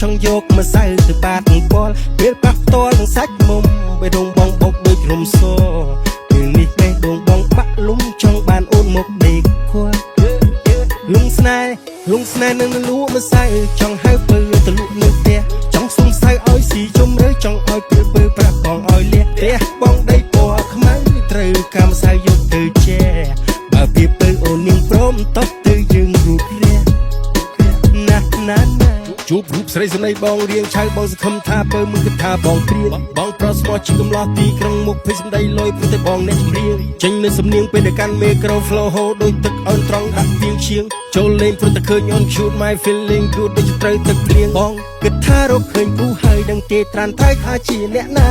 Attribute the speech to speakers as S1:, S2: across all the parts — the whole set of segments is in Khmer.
S1: ចង់យកមកសៅទៅបាតពលពេលប៉ះផ្ទាល់នឹងសាច់មុំបេះដូងបងបុកដូចរំសពេលនេះបេះដូងបងបាក់លុំចង់បានអូនមកដេកខួរលុងស្នេហ៍នឹងលក់មកសៅចង់ហៅពើទៅលក់នៅផ្ទះចង់សុំសៅឲ្យស៊ីជុំរើចង់ឲ្យពេលពើប្រាប់បងឲ្យលះផ្ទះបងដីពណ៌ខ្មៅត្រូវកម្មសៅយកទៅជែបើពីពើអូននាងព្រមតបទៅយើងរូបរះណាជួបរូបស្រីស្នេហ៍បងរៀងឆៅបងសង្ឃឹមថាពើมึงគិតថាបងព្រានបងប្រស្មោះជាកំឡោះទីក្រុងមុខភ័យសម្ដីលយព្រោះតែបងអ្នកចម្រៀងចេញនៅសំនៀងពេលដែលកាន់មេក្រូ flow ហូរដូចទឹកអើនត្រង់ដាក់ទៀងឈៀងចូលលេងព្រោះតែឃើញអូន shoot my feeling good ដូចត្រូវទឹកភ្លៀងបងគិតថារកឃើញគូហើយដឹងទេត្រានតែថាជាអ្នកណា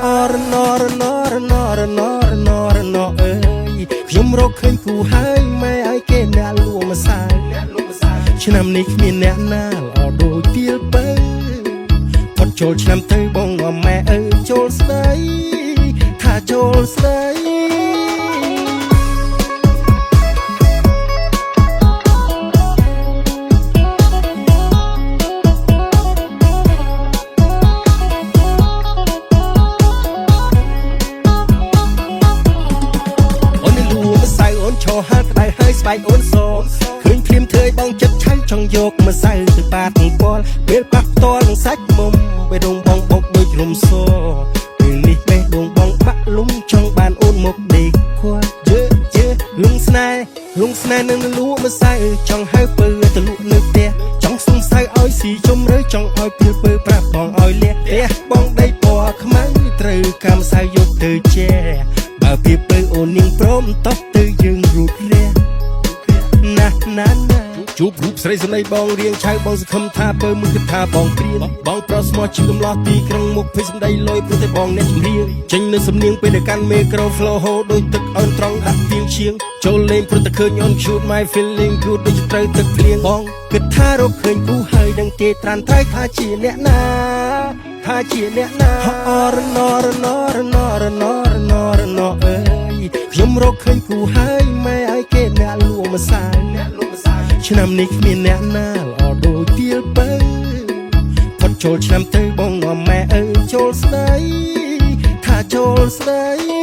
S1: អរណរណអើយខ្ញុំរកឃើញគូហើយម៉ែឲ្យគេអ្នកលួងមកសាយឆ្នាំនេះគ្មានអ្នកណាល្អដូចទៀលបើផុតចូលឆ្នាំទៅបងម៉ែអើចូលស្ដីថាចូលស្ដីអូនលួងសៅអូនឈរហាត់ក្តៅហើយស្បែកអូនសឃើញភ្លាមធ្វើឲ្យបងចិត្តឆៅចង់យកមកសៅទៅបាតពលពេលប៉ះផ្ទាល់នឹងសាច់មុំបេះដូងបងបុកដូចរំសពេលនេះបេះដូងបងបាក់លុំចង់បានអូនមកដេកខួរលុងស្នេហ៍នឹងលក់មកសៅចង់ហៅពើទៅលក់នៅផ្ទះចង់សុំសៅឲ្យស៊ីជុំរើចង់ឲ្យពេលពើប្រាប់បងឲ្យលះផ្ទះបងដីពណ៌ខ្មៅត្រូវកម្មសៅយកទៅជែបើពីពើអូននាងព្រមតបទៅយើងរូបរះណាជួបរូបស្រីស្នេហ៍បងរៀងឆៅបងសង្ឃឹមថាពើมึงគិតថាបងព្រានបងប្រស្មោះជាកំឡោះទីក្រុងមុខភ័យសម្ដីលយព្រោះតែបងអ្នកចម្រៀងចេញនៅសំនៀងពេលដែលកាន់មេក្រូ flow ហូរដូចទឹកអើនត្រង់ដាក់ទៀងឈៀងចូលលេងព្រោះតែឃើញអូន shoot my feeling good ដូចត្រូវទឹកភ្លៀងបងគិតថារកឃើញគូហើយដឹងទេត្រានតែថាជាអ្នកណាអរណរណអើយខ្ញុំរកឃើញគូហើយម៉ែឲ្យគេអ្នកលួងមកសាយឆ្នាំនេះគ្មានអ្នកណាល្អដូចទៀលបើផុតចូលឆ្នាំទៅបងម៉ែអើចូលស្ដីថាចូលស្ដី